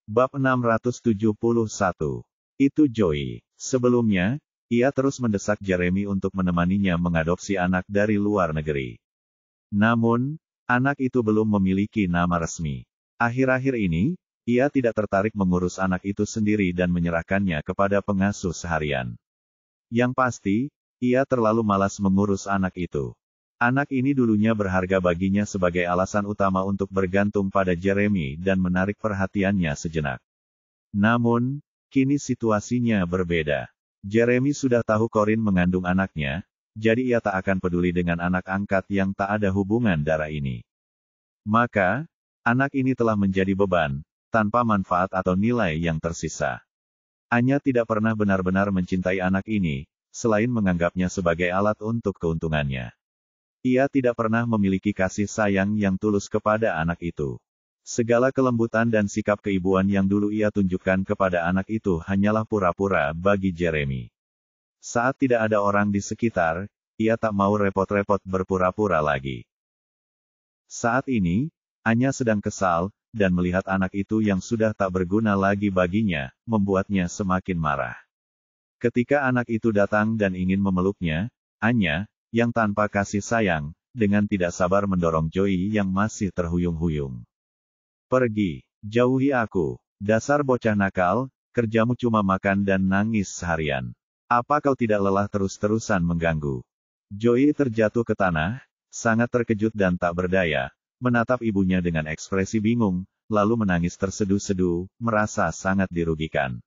Bab 671. Itu Joey. Sebelumnya, ia terus mendesak Jeremy untuk menemaninya mengadopsi anak dari luar negeri. Namun, anak itu belum memiliki nama resmi. Akhir-akhir ini, ia tidak tertarik mengurus anak itu sendiri dan menyerahkannya kepada pengasuh seharian. Yang pasti, ia terlalu malas mengurus anak itu. Anak ini dulunya berharga baginya sebagai alasan utama untuk bergantung pada Jeremy dan menarik perhatiannya sejenak. Namun, kini situasinya berbeda. Jeremy sudah tahu Corinne mengandung anaknya, jadi ia tak akan peduli dengan anak angkat yang tak ada hubungan darah ini. Maka, anak ini telah menjadi beban, tanpa manfaat atau nilai yang tersisa. Anya tidak pernah benar-benar mencintai anak ini, selain menganggapnya sebagai alat untuk keuntungannya. Ia tidak pernah memiliki kasih sayang yang tulus kepada anak itu. Segala kelembutan dan sikap keibuan yang dulu ia tunjukkan kepada anak itu hanyalah pura-pura bagi Jeremy. Saat tidak ada orang di sekitar, ia tak mau repot-repot berpura-pura lagi. Saat ini, Anya sedang kesal, dan melihat anak itu yang sudah tak berguna lagi baginya, membuatnya semakin marah. Ketika anak itu datang dan ingin memeluknya, Anya, yang tanpa kasih sayang, dengan tidak sabar mendorong Joey yang masih terhuyung-huyung. Pergi, jauhi aku, dasar bocah nakal, kerjamu cuma makan dan nangis seharian. Apa kau tidak lelah terus-terusan mengganggu? Joey terjatuh ke tanah, sangat terkejut dan tak berdaya, menatap ibunya dengan ekspresi bingung, lalu menangis terseduh-seduh, merasa sangat dirugikan.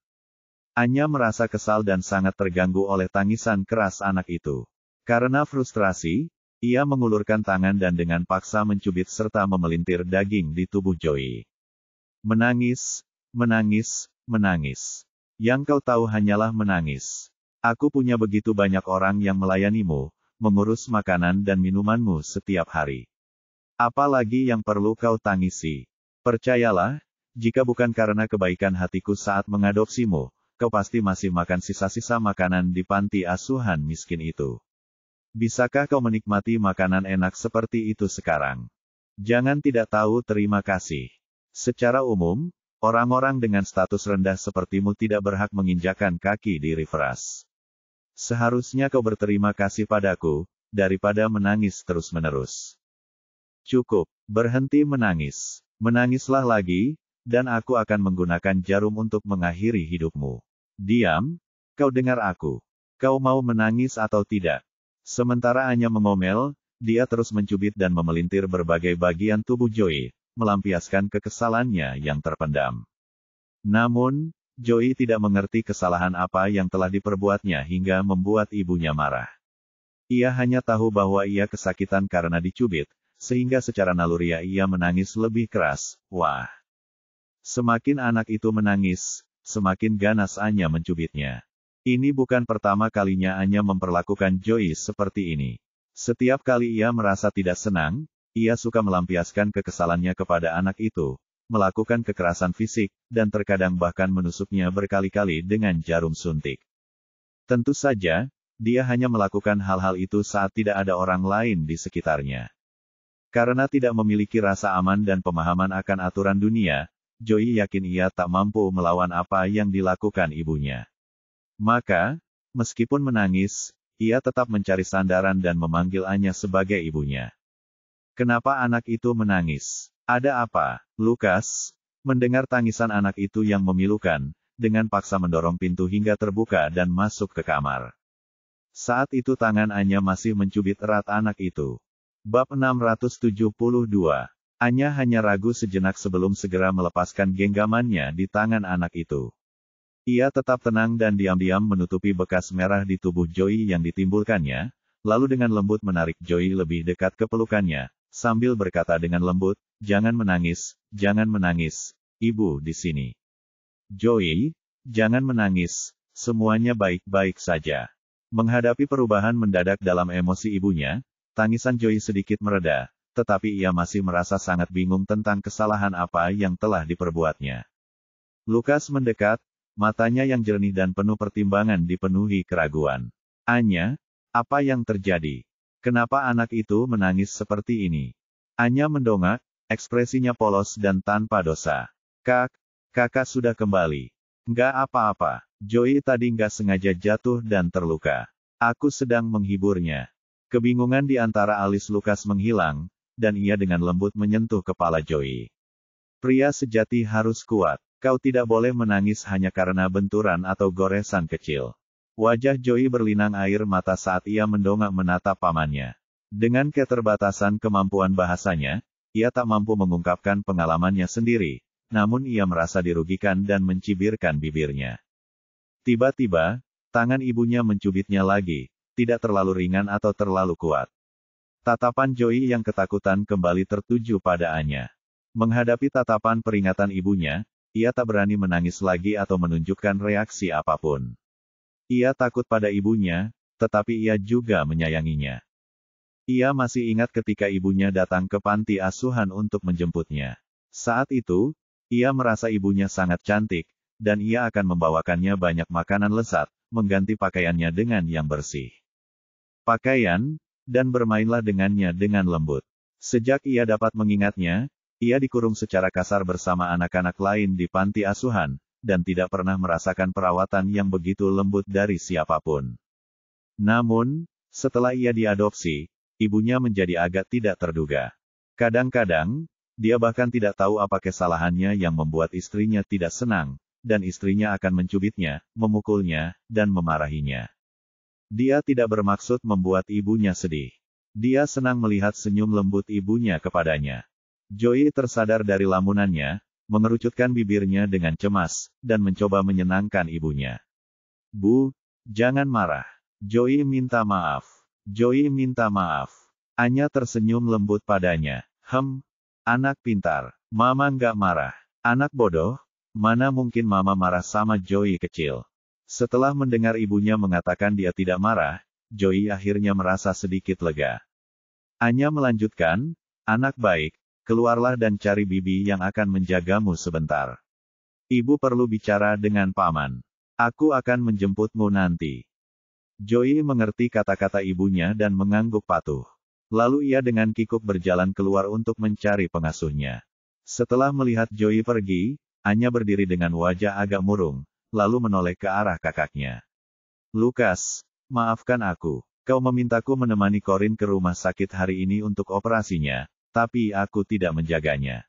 Anya merasa kesal dan sangat terganggu oleh tangisan keras anak itu. Karena frustrasi, ia mengulurkan tangan dan dengan paksa mencubit serta memelintir daging di tubuh Joey. Menangis, menangis, menangis. Yang kau tahu hanyalah menangis. Aku punya begitu banyak orang yang melayanimu, mengurus makanan dan minumanmu setiap hari. Apalagi yang perlu kau tangisi? Percayalah, jika bukan karena kebaikan hatiku saat mengadopsimu, kau pasti masih makan sisa-sisa makanan di panti asuhan miskin itu. Bisakah kau menikmati makanan enak seperti itu sekarang? Jangan tidak tahu terima kasih. Secara umum, orang-orang dengan status rendah sepertimu tidak berhak menginjakan kaki di Riveras. Seharusnya kau berterima kasih padaku, daripada menangis terus-menerus. Cukup, berhenti menangis. Menangislah lagi, dan aku akan menggunakan jarum untuk mengakhiri hidupmu. Diam, kau dengar aku. Kau mau menangis atau tidak? Sementara Anya mengomel, dia terus mencubit dan memelintir berbagai bagian tubuh Joey, melampiaskan kekesalannya yang terpendam. Namun, Joey tidak mengerti kesalahan apa yang telah diperbuatnya hingga membuat ibunya marah. Ia hanya tahu bahwa ia kesakitan karena dicubit, sehingga secara naluriah ia menangis lebih keras. Wah! Semakin anak itu menangis, semakin ganas Anya mencubitnya. Ini bukan pertama kalinya Anya memperlakukan Joey seperti ini. Setiap kali ia merasa tidak senang, ia suka melampiaskan kekesalannya kepada anak itu, melakukan kekerasan fisik, dan terkadang bahkan menusuknya berkali-kali dengan jarum suntik. Tentu saja, dia hanya melakukan hal-hal itu saat tidak ada orang lain di sekitarnya. Karena tidak memiliki rasa aman dan pemahaman akan aturan dunia, Joey yakin ia tak mampu melawan apa yang dilakukan ibunya. Maka, meskipun menangis, ia tetap mencari sandaran dan memanggil Anya sebagai ibunya. Kenapa anak itu menangis? Ada apa, Lukas? Mendengar tangisan anak itu yang memilukan, dengan paksa mendorong pintu hingga terbuka dan masuk ke kamar. Saat itu tangan Anya masih mencubit erat anak itu. Bab 672. Anya hanya ragu sejenak sebelum segera melepaskan genggamannya di tangan anak itu. Ia tetap tenang dan diam-diam menutupi bekas merah di tubuh Joey yang ditimbulkannya, lalu dengan lembut menarik Joey lebih dekat ke pelukannya, sambil berkata dengan lembut, jangan menangis, ibu di sini. Joey, jangan menangis, semuanya baik-baik saja. Menghadapi perubahan mendadak dalam emosi ibunya, tangisan Joey sedikit mereda, tetapi ia masih merasa sangat bingung tentang kesalahan apa yang telah diperbuatnya. Lukas mendekat, matanya yang jernih dan penuh pertimbangan dipenuhi keraguan. Anya, apa yang terjadi? Kenapa anak itu menangis seperti ini? Anya mendongak, ekspresinya polos dan tanpa dosa. Kak, Kakak sudah kembali. Nggak apa-apa. Joey tadi nggak sengaja jatuh dan terluka. Aku sedang menghiburnya. Kebingungan di antara alis Lukas menghilang, dan ia dengan lembut menyentuh kepala Joey. Pria sejati harus kuat. Kau tidak boleh menangis hanya karena benturan atau goresan kecil. Wajah Joey berlinang air mata saat ia mendongak menatap pamannya. Dengan keterbatasan kemampuan bahasanya, ia tak mampu mengungkapkan pengalamannya sendiri, namun ia merasa dirugikan dan mencibirkan bibirnya. Tiba-tiba, tangan ibunya mencubitnya lagi, tidak terlalu ringan atau terlalu kuat. Tatapan Joey yang ketakutan kembali tertuju pada Anya. Menghadapi tatapan peringatan ibunya, ia tak berani menangis lagi atau menunjukkan reaksi apapun. Ia takut pada ibunya, tetapi ia juga menyayanginya. Ia masih ingat ketika ibunya datang ke panti asuhan untuk menjemputnya. Saat itu, ia merasa ibunya sangat cantik, dan ia akan membawakannya banyak makanan lezat, mengganti pakaiannya dengan yang bersih. Pakaian, dan bermainlah dengannya dengan lembut. Sejak ia dapat mengingatnya, ia dikurung secara kasar bersama anak-anak lain di panti asuhan, dan tidak pernah merasakan perawatan yang begitu lembut dari siapapun. Namun, setelah ia diadopsi, ibunya menjadi agak tidak terduga. Kadang-kadang, dia bahkan tidak tahu apa kesalahannya yang membuat istrinya tidak senang, dan istrinya akan mencubitnya, memukulnya, dan memarahinya. Dia tidak bermaksud membuat ibunya sedih. Dia senang melihat senyum lembut ibunya kepadanya. Joey tersadar dari lamunannya, mengerucutkan bibirnya dengan cemas, dan mencoba menyenangkan ibunya. Bu, jangan marah. Joey minta maaf. Joey minta maaf. Anya tersenyum lembut padanya. Anak pintar. Mama nggak marah. Anak bodoh, mana mungkin mama marah sama Joey kecil. Setelah mendengar ibunya mengatakan dia tidak marah, Joey akhirnya merasa sedikit lega. Anya melanjutkan, anak baik, keluarlah dan cari bibi yang akan menjagamu sebentar. Ibu perlu bicara dengan paman. Aku akan menjemputmu nanti. Joey mengerti kata-kata ibunya dan mengangguk patuh. Lalu ia dengan kikuk berjalan keluar untuk mencari pengasuhnya. Setelah melihat Joey pergi, Anya berdiri dengan wajah agak murung, lalu menoleh ke arah kakaknya. Lukas, maafkan aku. Kau memintaku menemani Corin ke rumah sakit hari ini untuk operasinya, tapi aku tidak menjaganya.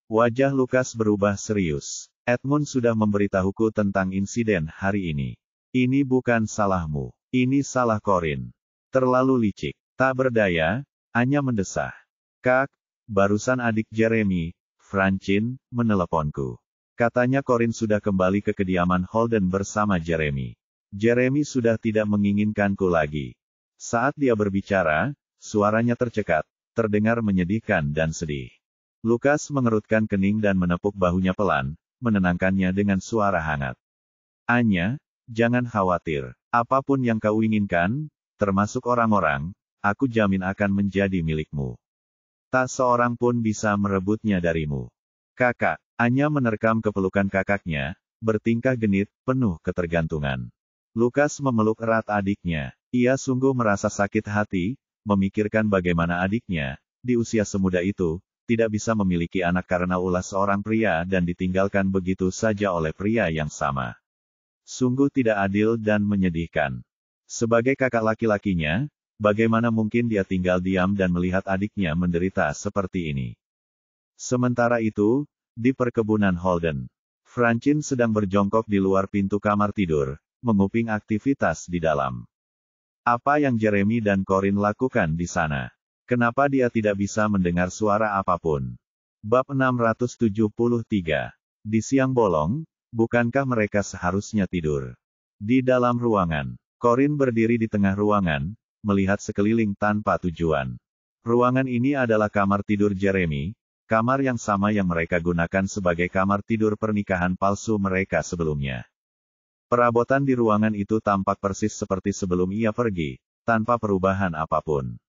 Wajah Lukas berubah serius. Edmund sudah memberitahuku tentang insiden hari ini. Ini bukan salahmu. Ini salah Corin. Terlalu licik. Tak berdaya, Anya mendesah. Kak, barusan adik Jeremy, Francine, meneleponku. Katanya Corin sudah kembali ke kediaman Holden bersama Jeremy. Jeremy sudah tidak menginginkanku lagi. Saat dia berbicara, suaranya tercekat, terdengar menyedihkan dan sedih. Lukas mengerutkan kening dan menepuk bahunya pelan, menenangkannya dengan suara hangat. Anya, jangan khawatir. Apapun yang kau inginkan, termasuk orang-orang, aku jamin akan menjadi milikmu. Tak seorang pun bisa merebutnya darimu. Kakak, Anya menerkam kepelukan kakaknya, bertingkah genit, penuh ketergantungan. Lukas memeluk erat adiknya. Ia sungguh merasa sakit hati, memikirkan bagaimana adiknya, di usia semuda itu, tidak bisa memiliki anak karena ulah seorang pria dan ditinggalkan begitu saja oleh pria yang sama. Sungguh tidak adil dan menyedihkan. Sebagai kakak laki-lakinya, bagaimana mungkin dia tinggal diam dan melihat adiknya menderita seperti ini. Sementara itu, di perkebunan Holden, Francine sedang berjongkok di luar pintu kamar tidur, menguping aktivitas di dalam. Apa yang Jeremy dan Corin lakukan di sana? Kenapa dia tidak bisa mendengar suara apapun? Bab 673. Di siang bolong, bukankah mereka seharusnya tidur? Di dalam ruangan, Corin berdiri di tengah ruangan, melihat sekeliling tanpa tujuan. Ruangan ini adalah kamar tidur Jeremy, kamar yang sama yang mereka gunakan sebagai kamar tidur pernikahan palsu mereka sebelumnya. Perabotan di ruangan itu tampak persis seperti sebelum ia pergi, tanpa perubahan apapun.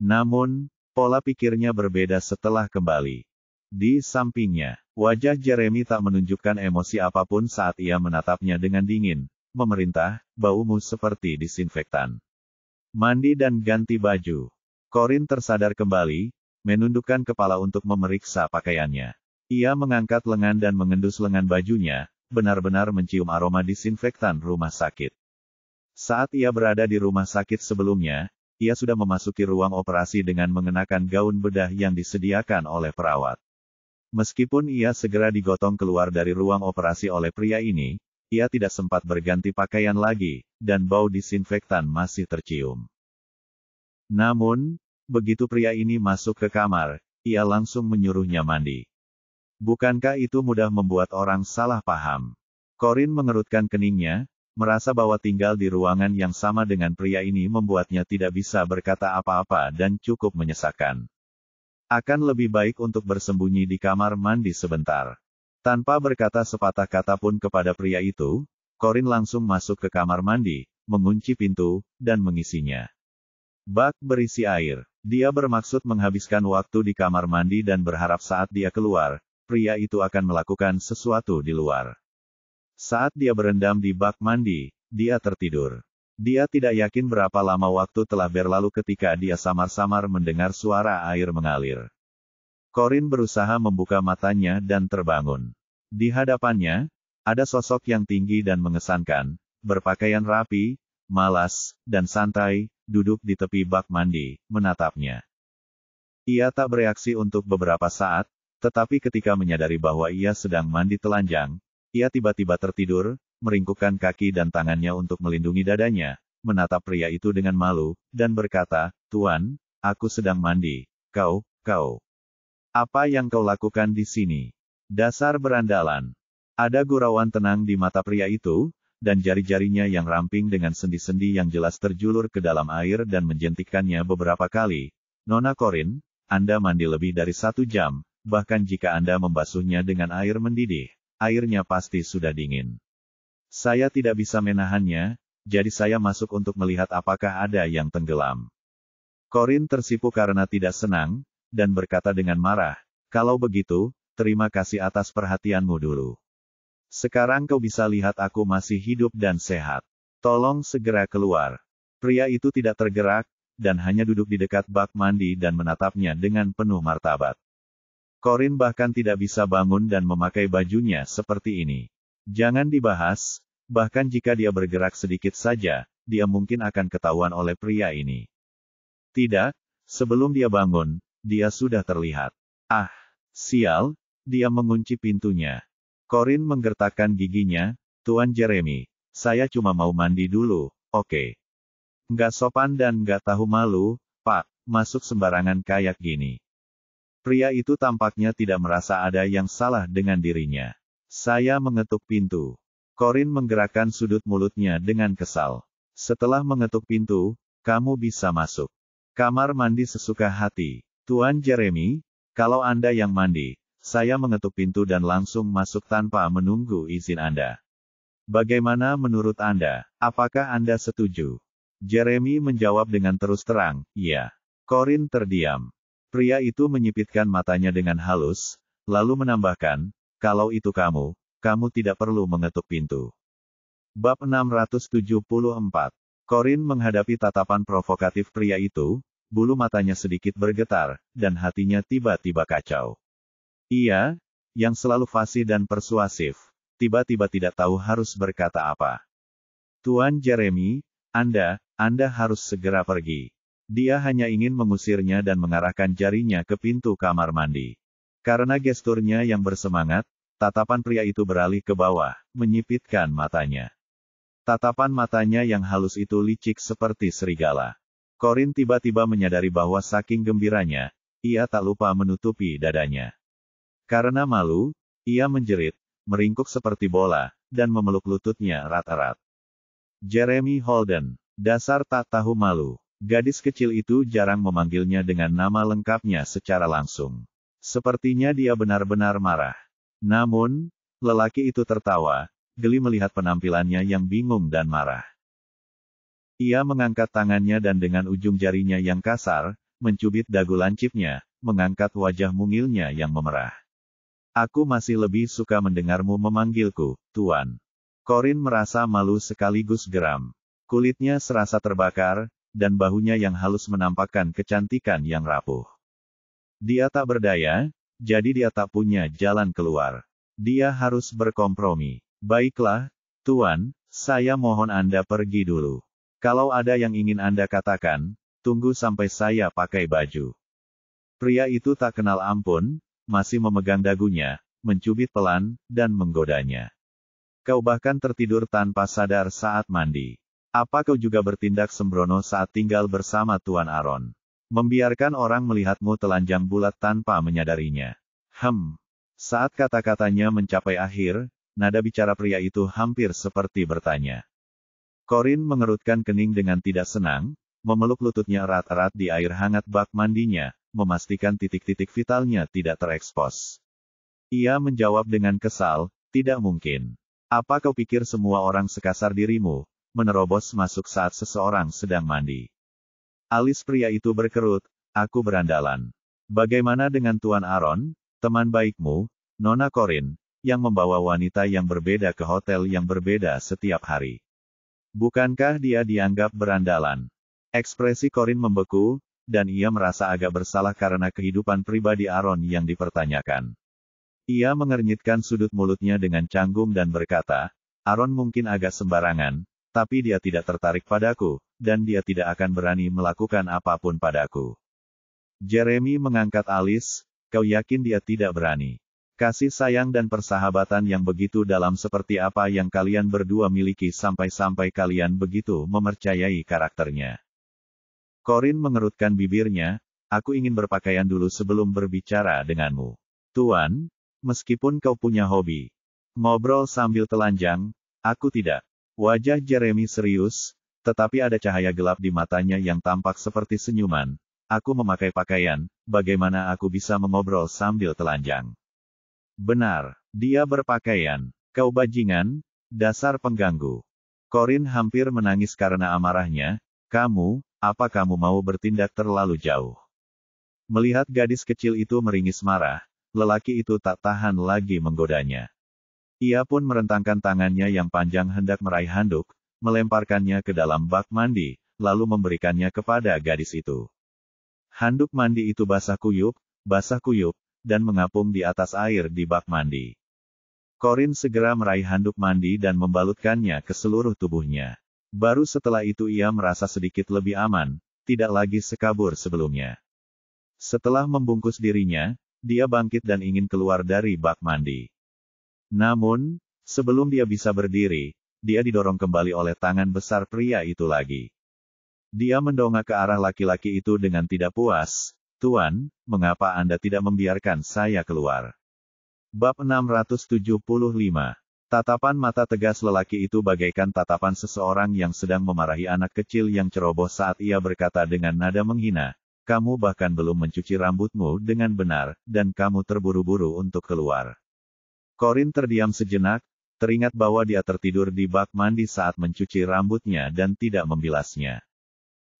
Namun, pola pikirnya berbeda setelah kembali. Di sampingnya, wajah Jeremy tak menunjukkan emosi apapun saat ia menatapnya dengan dingin, memerintah, baumu seperti disinfektan. Mandi dan ganti baju. Corin tersadar kembali, menundukkan kepala untuk memeriksa pakaiannya. Ia mengangkat lengan dan mengendus lengan bajunya, benar-benar mencium aroma disinfektan rumah sakit. Saat ia berada di rumah sakit sebelumnya, ia sudah memasuki ruang operasi dengan mengenakan gaun bedah yang disediakan oleh perawat. Meskipun ia segera digotong keluar dari ruang operasi oleh pria ini, ia tidak sempat berganti pakaian lagi, dan bau disinfektan masih tercium. Namun, begitu pria ini masuk ke kamar, ia langsung menyuruhnya mandi. Bukankah itu mudah membuat orang salah paham? Corin mengerutkan keningnya, merasa bahwa tinggal di ruangan yang sama dengan pria ini membuatnya tidak bisa berkata apa-apa dan cukup menyesakan. Akan lebih baik untuk bersembunyi di kamar mandi sebentar. Tanpa berkata sepatah kata pun kepada pria itu, Corin langsung masuk ke kamar mandi, mengunci pintu, dan mengisinya. Bak berisi air. Dia bermaksud menghabiskan waktu di kamar mandi dan berharap saat dia keluar, pria itu akan melakukan sesuatu di luar. Saat dia berendam di bak mandi, dia tertidur. Dia tidak yakin berapa lama waktu telah berlalu ketika dia samar-samar mendengar suara air mengalir. Corin berusaha membuka matanya dan terbangun. Di hadapannya, ada sosok yang tinggi dan mengesankan, berpakaian rapi, malas, dan santai, duduk di tepi bak mandi, menatapnya. Ia tak bereaksi untuk beberapa saat, tetapi ketika menyadari bahwa ia sedang mandi telanjang, ia tiba-tiba tertidur, meringkukkan kaki dan tangannya untuk melindungi dadanya, menatap pria itu dengan malu, dan berkata, "Tuan, aku sedang mandi. Kau. Apa yang kau lakukan di sini? Dasar berandalan." Ada gurauan tenang di mata pria itu, dan jari-jarinya yang ramping dengan sendi-sendi yang jelas terjulur ke dalam air dan menjentikkannya beberapa kali. "Nona Corin, Anda mandi lebih dari 1 jam. Bahkan jika Anda membasuhnya dengan air mendidih, airnya pasti sudah dingin. Saya tidak bisa menahannya, jadi saya masuk untuk melihat apakah ada yang tenggelam." Corin tersipu karena tidak senang, dan berkata dengan marah, "Kalau begitu, terima kasih atas perhatianmu dulu. Sekarang kau bisa lihat aku masih hidup dan sehat. Tolong segera keluar." Pria itu tidak tergerak, dan hanya duduk di dekat bak mandi dan menatapnya dengan penuh martabat. Corin bahkan tidak bisa bangun dan memakai bajunya seperti ini. Jangan dibahas, bahkan jika dia bergerak sedikit saja, dia mungkin akan ketahuan oleh pria ini. Tidak, sebelum dia bangun, dia sudah terlihat. Ah, sial, dia mengunci pintunya. Corin menggertakkan giginya, "Tuan Jeremy, saya cuma mau mandi dulu, oke? Nggak sopan dan nggak tahu malu, Pak, masuk sembarangan kayak gini." Pria itu tampaknya tidak merasa ada yang salah dengan dirinya. "Saya mengetuk pintu." Corin menggerakkan sudut mulutnya dengan kesal. "Setelah mengetuk pintu, kamu bisa masuk kamar mandi sesuka hati. Tuan Jeremy, kalau Anda yang mandi, saya mengetuk pintu dan langsung masuk tanpa menunggu izin Anda. Bagaimana menurut Anda? Apakah Anda setuju?" Jeremy menjawab dengan terus terang, "Iya." Corin terdiam. Pria itu menyipitkan matanya dengan halus, lalu menambahkan, "Kalau itu kamu tidak perlu mengetuk pintu." Bab 674. Corin menghadapi tatapan provokatif pria itu, bulu matanya sedikit bergetar, dan hatinya tiba-tiba kacau. Ia, yang selalu fasih dan persuasif, tiba-tiba tidak tahu harus berkata apa. "Tuan Jeremy, Anda harus segera pergi." Dia hanya ingin mengusirnya dan mengarahkan jarinya ke pintu kamar mandi. Karena gesturnya yang bersemangat, tatapan pria itu beralih ke bawah, menyipitkan matanya. Tatapan matanya yang halus itu licik seperti serigala. Corin tiba-tiba menyadari bahwa saking gembiranya, ia tak lupa menutupi dadanya. Karena malu, ia menjerit, meringkuk seperti bola, dan memeluk lututnya erat-erat. Jeremy Holden, dasar tak tahu malu. Gadis kecil itu jarang memanggilnya dengan nama lengkapnya secara langsung. Sepertinya dia benar-benar marah. Namun, lelaki itu tertawa, geli melihat penampilannya yang bingung dan marah. Ia mengangkat tangannya dan dengan ujung jarinya yang kasar, mencubit dagu lancipnya, mengangkat wajah mungilnya yang memerah. "Aku masih lebih suka mendengarmu memanggilku, Tuan." Corin merasa malu sekaligus geram. Kulitnya serasa terbakar, dan bahunya yang halus menampakkan kecantikan yang rapuh. Dia tak berdaya, jadi dia tak punya jalan keluar. Dia harus berkompromi. Baiklah, Tuan, saya mohon Anda pergi dulu. Kalau ada yang ingin Anda katakan, tunggu sampai saya pakai baju. Pria itu tak kenal ampun, masih memegang dagunya, mencubit pelan, dan menggodanya. Kau bahkan tertidur tanpa sadar saat mandi. Apa kau juga bertindak sembrono saat tinggal bersama Tuan Aaron? Membiarkan orang melihatmu telanjang bulat tanpa menyadarinya. Saat kata-katanya mencapai akhir, nada bicara pria itu hampir seperti bertanya. Corin mengerutkan kening dengan tidak senang, memeluk lututnya erat-erat di air hangat bak mandinya, memastikan titik-titik vitalnya tidak terekspos. Ia menjawab dengan kesal, tidak mungkin. Apa kau pikir semua orang sekasar dirimu, menerobos masuk saat seseorang sedang mandi? Alis pria itu berkerut, aku berandalan. Bagaimana dengan Tuan Aaron, teman baikmu, Nona Corin, yang membawa wanita yang berbeda ke hotel yang berbeda setiap hari? Bukankah dia dianggap berandalan? Ekspresi Corin membeku, dan ia merasa agak bersalah karena kehidupan pribadi Aaron yang dipertanyakan. Ia mengernyitkan sudut mulutnya dengan canggung dan berkata, Aaron mungkin agak sembarangan, tapi dia tidak tertarik padaku, dan dia tidak akan berani melakukan apapun padaku. Jeremy mengangkat alis, kau yakin dia tidak berani? Kasih sayang dan persahabatan yang begitu dalam seperti apa yang kalian berdua miliki sampai-sampai kalian begitu mempercayai karakternya. Corin mengerutkan bibirnya, aku ingin berpakaian dulu sebelum berbicara denganmu. Tuan, meskipun kau punya hobi ngobrol sambil telanjang, aku tidak. Wajah Jeremy serius, tetapi ada cahaya gelap di matanya yang tampak seperti senyuman. Aku memakai pakaian, bagaimana aku bisa mengobrol sambil telanjang? Benar, dia berpakaian. Kau bajingan, dasar pengganggu. Corin hampir menangis karena amarahnya. Apa kamu mau bertindak terlalu jauh? Melihat gadis kecil itu meringis marah, lelaki itu tak tahan lagi menggodanya. Ia pun merentangkan tangannya yang panjang hendak meraih handuk, melemparkannya ke dalam bak mandi, lalu memberikannya kepada gadis itu. Handuk mandi itu basah kuyup, dan mengapung di atas air di bak mandi. Corin segera meraih handuk mandi dan membalutkannya ke seluruh tubuhnya. Baru setelah itu ia merasa sedikit lebih aman, tidak lagi sekabur sebelumnya. Setelah membungkus dirinya, dia bangkit dan ingin keluar dari bak mandi. Namun, sebelum dia bisa berdiri, dia didorong kembali oleh tangan besar pria itu lagi. Dia mendongak ke arah laki-laki itu dengan tidak puas. Tuan, mengapa Anda tidak membiarkan saya keluar? Bab 675. Tatapan mata tegas lelaki itu bagaikan tatapan seseorang yang sedang memarahi anak kecil yang ceroboh saat ia berkata dengan nada menghina, kamu bahkan belum mencuci rambutmu dengan benar, dan kamu terburu-buru untuk keluar. Corin terdiam sejenak, teringat bahwa dia tertidur di bak mandi saat mencuci rambutnya dan tidak membilasnya.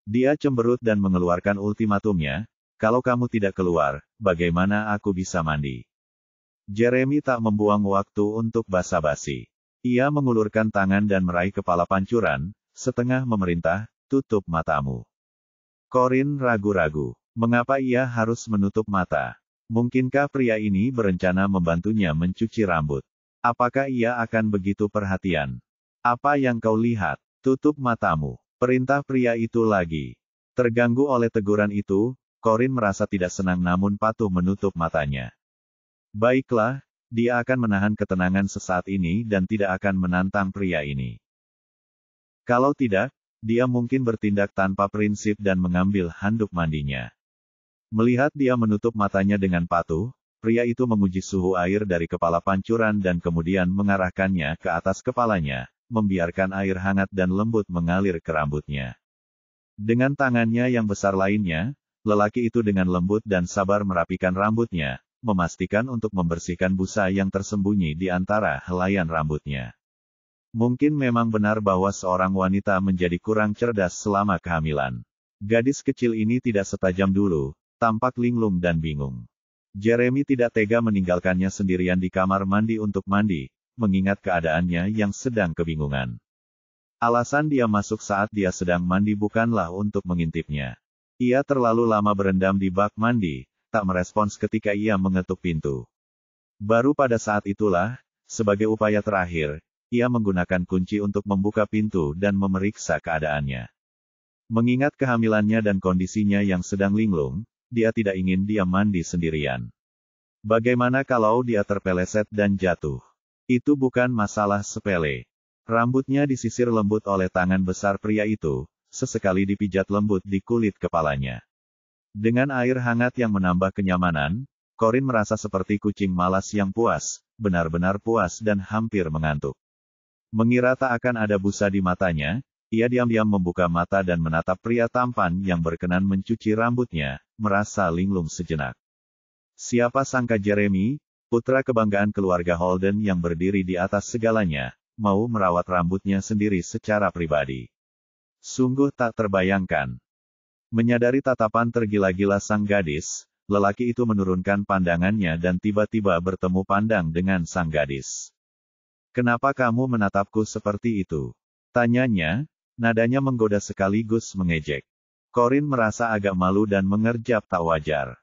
Dia cemberut dan mengeluarkan ultimatumnya, kalau kamu tidak keluar, bagaimana aku bisa mandi? Jeremy tak membuang waktu untuk basa-basi. Ia mengulurkan tangan dan meraih kepala pancuran, setengah memerintah, tutup matamu. Corin ragu-ragu. Mengapa ia harus menutup mata? Mungkinkah pria ini berencana membantunya mencuci rambut? Apakah ia akan begitu perhatian? Apa yang kau lihat? Tutup matamu. Perintah pria itu lagi. Terganggu oleh teguran itu, Corin merasa tidak senang namun patuh menutup matanya. Baiklah, dia akan menahan ketenangan sesaat ini dan tidak akan menantang pria ini. Kalau tidak, dia mungkin bertindak tanpa prinsip dan mengambil handuk mandinya. Melihat dia menutup matanya dengan patuh, pria itu menguji suhu air dari kepala pancuran dan kemudian mengarahkannya ke atas kepalanya, membiarkan air hangat dan lembut mengalir ke rambutnya. Dengan tangannya yang besar lainnya, lelaki itu dengan lembut dan sabar merapikan rambutnya, memastikan untuk membersihkan busa yang tersembunyi di antara helaian rambutnya. Mungkin memang benar bahwa seorang wanita menjadi kurang cerdas selama kehamilan. Gadis kecil ini tidak setajam dulu, tampak linglung dan bingung. Jeremy tidak tega meninggalkannya sendirian di kamar mandi untuk mandi, mengingat keadaannya yang sedang kebingungan. Alasan dia masuk saat dia sedang mandi bukanlah untuk mengintipnya. Ia terlalu lama berendam di bak mandi, tak merespons ketika ia mengetuk pintu. Baru pada saat itulah, sebagai upaya terakhir, ia menggunakan kunci untuk membuka pintu dan memeriksa keadaannya. Mengingat kehamilannya dan kondisinya yang sedang linglung, dia tidak ingin dia mandi sendirian. Bagaimana kalau dia terpeleset dan jatuh? Itu bukan masalah sepele. Rambutnya disisir lembut oleh tangan besar pria itu, sesekali dipijat lembut di kulit kepalanya. Dengan air hangat yang menambah kenyamanan, Corin merasa seperti kucing malas yang puas, benar-benar puas dan hampir mengantuk. Mengira tak akan ada busa di matanya, ia diam-diam membuka mata dan menatap pria tampan yang berkenan mencuci rambutnya, merasa linglung sejenak. Siapa sangka Jeremy, putra kebanggaan keluarga Holden yang berdiri di atas segalanya, mau merawat rambutnya sendiri secara pribadi. Sungguh tak terbayangkan. Menyadari tatapan tergila-gila sang gadis, lelaki itu menurunkan pandangannya dan tiba-tiba bertemu pandang dengan sang gadis. "Kenapa kamu menatapku seperti itu?" tanyanya, nadanya menggoda sekaligus mengejek. Corin merasa agak malu dan mengerjap tak wajar.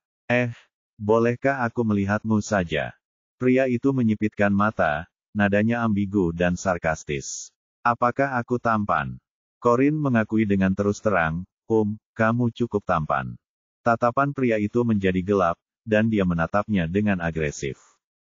Bolehkah aku melihatmu saja?" Pria itu menyipitkan mata, nadanya ambigu dan sarkastis. "Apakah aku tampan?" Corin mengakui dengan terus terang, kamu cukup tampan." Tatapan pria itu menjadi gelap, dan dia menatapnya dengan agresif.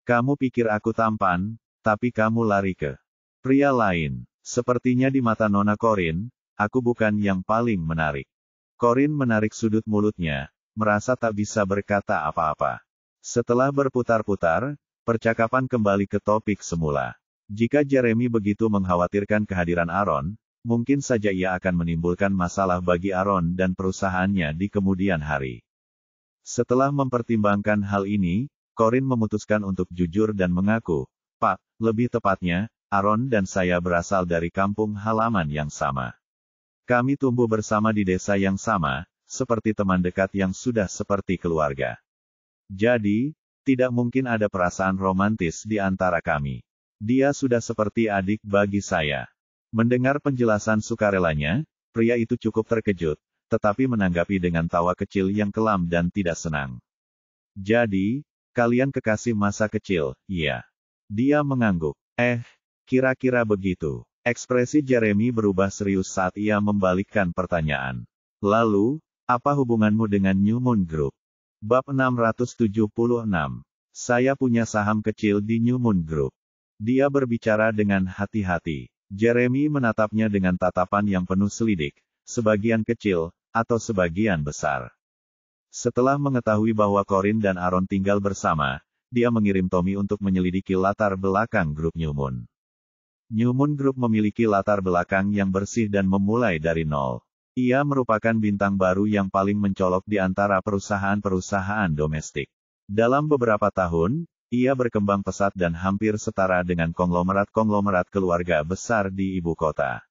"Kamu pikir aku tampan, tapi kamu lari ke pria lain. Sepertinya di mata Nona Corin, aku bukan yang paling menarik." Corin menarik sudut mulutnya, merasa tak bisa berkata apa-apa. Setelah berputar-putar, percakapan kembali ke topik semula. Jika Jeremy begitu mengkhawatirkan kehadiran Aaron, mungkin saja ia akan menimbulkan masalah bagi Aaron dan perusahaannya di kemudian hari. Setelah mempertimbangkan hal ini, Corin memutuskan untuk jujur dan mengaku, "Pak, lebih tepatnya, Aaron dan saya berasal dari kampung halaman yang sama. Kami tumbuh bersama di desa yang sama, seperti teman dekat yang sudah seperti keluarga. Jadi, tidak mungkin ada perasaan romantis di antara kami. Dia sudah seperti adik bagi saya." Mendengar penjelasan sukarelanya, pria itu cukup terkejut, tetapi menanggapi dengan tawa kecil yang kelam dan tidak senang. "Jadi, kalian kekasih masa kecil, iya?" Dia mengangguk. Kira-kira begitu." Ekspresi Jeremy berubah serius saat ia membalikkan pertanyaan. "Lalu, apa hubunganmu dengan New Moon Group?" Bab 676. Saya punya saham kecil di New Moon Group. Dia berbicara dengan hati-hati. Jeremy menatapnya dengan tatapan yang penuh selidik, sebagian kecil, atau sebagian besar. Setelah mengetahui bahwa Corin dan Aaron tinggal bersama, dia mengirim Tommy untuk menyelidiki latar belakang grup New Moon. New Moon Group memiliki latar belakang yang bersih dan memulai dari nol. Ia merupakan bintang baru yang paling mencolok di antara perusahaan-perusahaan domestik. Dalam beberapa tahun, ia berkembang pesat dan hampir setara dengan konglomerat-konglomerat keluarga besar di ibu kota.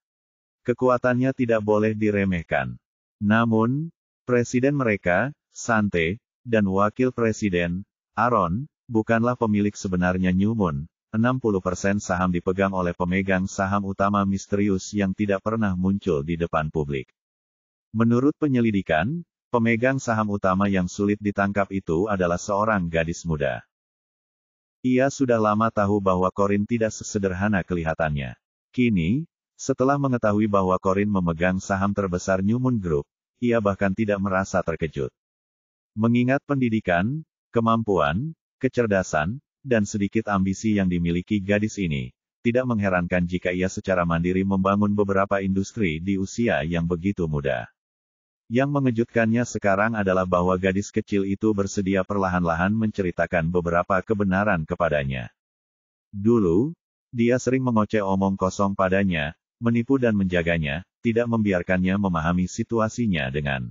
Kekuatannya tidak boleh diremehkan. Namun, presiden mereka, Sante, dan wakil presiden, Aaron, bukanlah pemilik sebenarnya New Moon. 60% saham dipegang oleh pemegang saham utama misterius yang tidak pernah muncul di depan publik. Menurut penyelidikan, pemegang saham utama yang sulit ditangkap itu adalah seorang gadis muda. Ia sudah lama tahu bahwa Corin tidak sesederhana kelihatannya. Kini, setelah mengetahui bahwa Corin memegang saham terbesar New Moon Group, ia bahkan tidak merasa terkejut. Mengingat pendidikan, kemampuan, kecerdasan, dan sedikit ambisi yang dimiliki gadis ini, tidak mengherankan jika ia secara mandiri membangun beberapa industri di usia yang begitu muda. Yang mengejutkannya sekarang adalah bahwa gadis kecil itu bersedia perlahan-lahan menceritakan beberapa kebenaran kepadanya. Dulu, dia sering mengoceh omong kosong padanya, menipu dan menjaganya, tidak membiarkannya memahami situasinya dengan.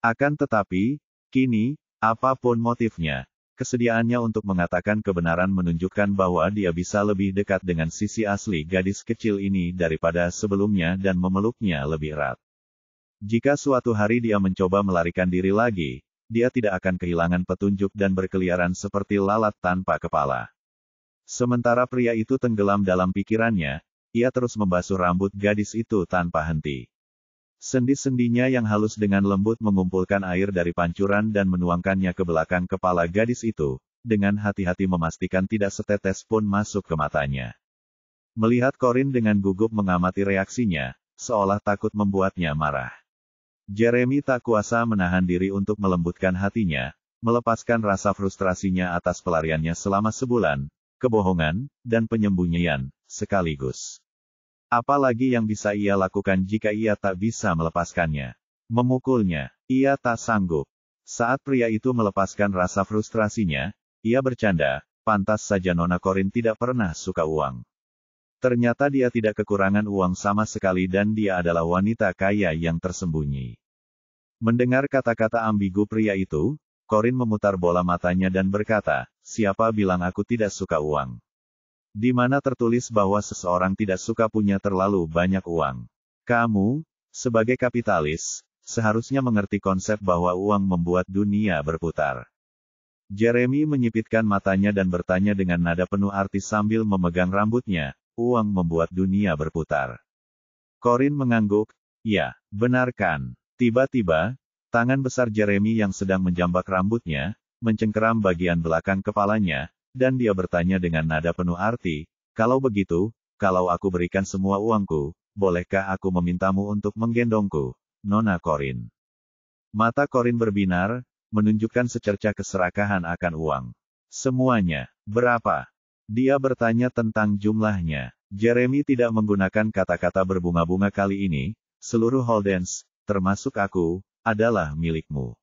Akan tetapi, kini, apapun motifnya, kesediaannya untuk mengatakan kebenaran menunjukkan bahwa dia bisa lebih dekat dengan sisi asli gadis kecil ini daripada sebelumnya dan memeluknya lebih erat. Jika suatu hari dia mencoba melarikan diri lagi, dia tidak akan kehilangan petunjuk dan berkeliaran seperti lalat tanpa kepala. Sementara pria itu tenggelam dalam pikirannya, ia terus membasuh rambut gadis itu tanpa henti. Sendi-sendinya yang halus dengan lembut mengumpulkan air dari pancuran dan menuangkannya ke belakang kepala gadis itu, dengan hati-hati memastikan tidak setetes pun masuk ke matanya. Melihat Corin dengan gugup mengamati reaksinya, seolah takut membuatnya marah. Jeremy tak kuasa menahan diri untuk melembutkan hatinya, melepaskan rasa frustrasinya atas pelariannya selama sebulan, kebohongan, dan penyembunyian, sekaligus. Apalagi yang bisa ia lakukan jika ia tak bisa melepaskannya? Memukulnya. Ia tak sanggup. Saat pria itu melepaskan rasa frustrasinya, ia bercanda, pantas saja Nona Corin tidak pernah suka uang. Ternyata dia tidak kekurangan uang sama sekali dan dia adalah wanita kaya yang tersembunyi. Mendengar kata-kata ambigu pria itu, Corin memutar bola matanya dan berkata, siapa bilang aku tidak suka uang? Di mana tertulis bahwa seseorang tidak suka punya terlalu banyak uang? Kamu, sebagai kapitalis, seharusnya mengerti konsep bahwa uang membuat dunia berputar. Jeremy menyipitkan matanya dan bertanya dengan nada penuh arti sambil memegang rambutnya, uang membuat dunia berputar. Corin mengangguk, ya, benar kan? Tiba-tiba, tangan besar Jeremy yang sedang menjambak rambutnya, mencengkeram bagian belakang kepalanya, dan dia bertanya dengan nada penuh arti, kalau begitu, kalau aku berikan semua uangku, bolehkah aku memintamu untuk menggendongku, Nona Corin? Mata Corin berbinar, menunjukkan secercah keserakahan akan uang. Semuanya, berapa? Dia bertanya tentang jumlahnya. Jeremy tidak menggunakan kata-kata berbunga-bunga kali ini, seluruh Holdens, termasuk aku, adalah milikmu.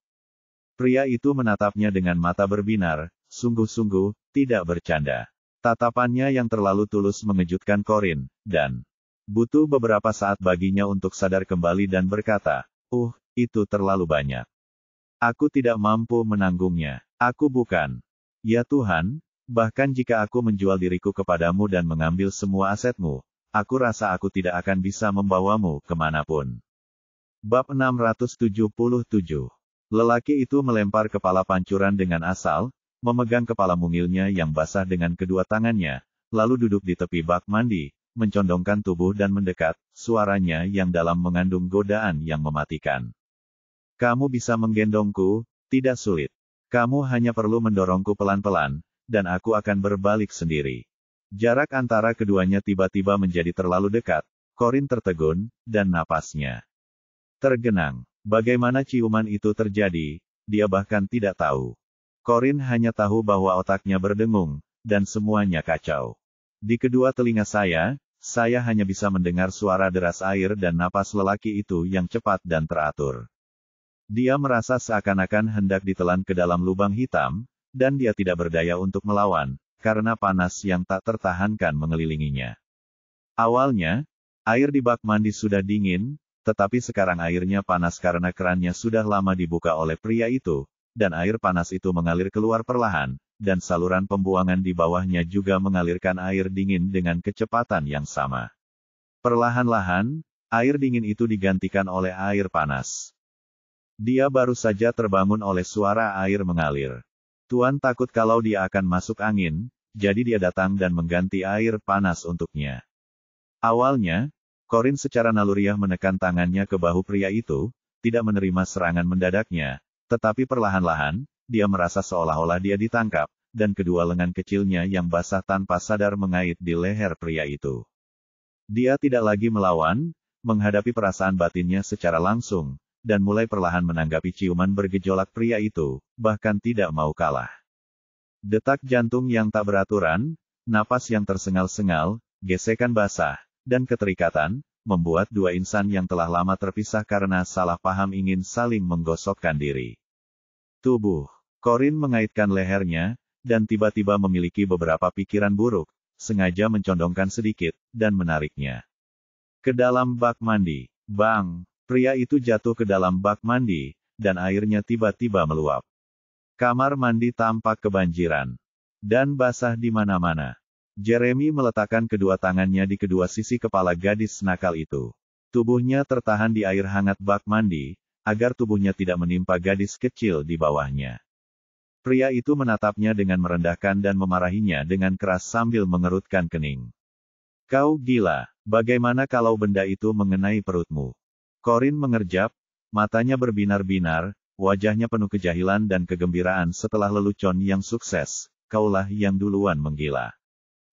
Pria itu menatapnya dengan mata berbinar, sungguh-sungguh, tidak bercanda. Tatapannya yang terlalu tulus mengejutkan Corin, dan butuh beberapa saat baginya untuk sadar kembali dan berkata, itu terlalu banyak. Aku tidak mampu menanggungnya. Aku bukan. Ya Tuhan, bahkan jika aku menjual diriku kepadamu dan mengambil semua asetmu, aku rasa aku tidak akan bisa membawamu kemanapun. Bab 677. Lelaki itu melempar kepala pancuran dengan asal, memegang kepala mungilnya yang basah dengan kedua tangannya, lalu duduk di tepi bak mandi, mencondongkan tubuh dan mendekat, suaranya yang dalam mengandung godaan yang mematikan. Kamu bisa menggendongku, tidak sulit. Kamu hanya perlu mendorongku pelan-pelan, dan aku akan berbalik sendiri. Jarak antara keduanya tiba-tiba menjadi terlalu dekat, Corin tertegun, dan napasnya tergenang. Bagaimana ciuman itu terjadi, dia bahkan tidak tahu. Corin hanya tahu bahwa otaknya berdengung, dan semuanya kacau. Di kedua telinga saya hanya bisa mendengar suara deras air dan napas lelaki itu yang cepat dan teratur. Dia merasa seakan-akan hendak ditelan ke dalam lubang hitam, dan dia tidak berdaya untuk melawan, karena panas yang tak tertahankan mengelilinginya. Awalnya, air di bak mandi sudah dingin, tetapi sekarang airnya panas karena kerannya sudah lama dibuka oleh pria itu, dan air panas itu mengalir keluar perlahan, dan saluran pembuangan di bawahnya juga mengalirkan air dingin dengan kecepatan yang sama. Perlahan-lahan, air dingin itu digantikan oleh air panas. Dia baru saja terbangun oleh suara air mengalir. Tuan takut kalau dia akan masuk angin, jadi dia datang dan mengganti air panas untuknya. Awalnya, Corin secara naluriah menekan tangannya ke bahu pria itu, tidak menerima serangan mendadaknya, tetapi perlahan-lahan, dia merasa seolah-olah dia ditangkap, dan kedua lengan kecilnya yang basah tanpa sadar mengait di leher pria itu. Dia tidak lagi melawan, menghadapi perasaan batinnya secara langsung, dan mulai perlahan menanggapi ciuman bergejolak pria itu, bahkan tidak mau kalah. Detak jantung yang tak beraturan, napas yang tersengal-sengal, gesekan basah, dan keterikatan, membuat dua insan yang telah lama terpisah karena salah paham ingin saling menggosokkan diri. Tubuh Corin mengaitkan lehernya, dan tiba-tiba memiliki beberapa pikiran buruk, sengaja mencondongkan sedikit, dan menariknya ke dalam bak mandi. Bang! Pria itu jatuh ke dalam bak mandi, dan airnya tiba-tiba meluap. Kamar mandi tampak kebanjiran, dan basah di mana-mana. Jeremy meletakkan kedua tangannya di kedua sisi kepala gadis nakal itu. Tubuhnya tertahan di air hangat bak mandi, agar tubuhnya tidak menimpa gadis kecil di bawahnya. Pria itu menatapnya dengan merendahkan dan memarahinya dengan keras sambil mengerutkan kening. Kau gila, bagaimana kalau benda itu mengenai perutmu? Corin mengerjap, matanya berbinar-binar, wajahnya penuh kejahilan dan kegembiraan setelah lelucon yang sukses. Kaulah yang duluan menggila.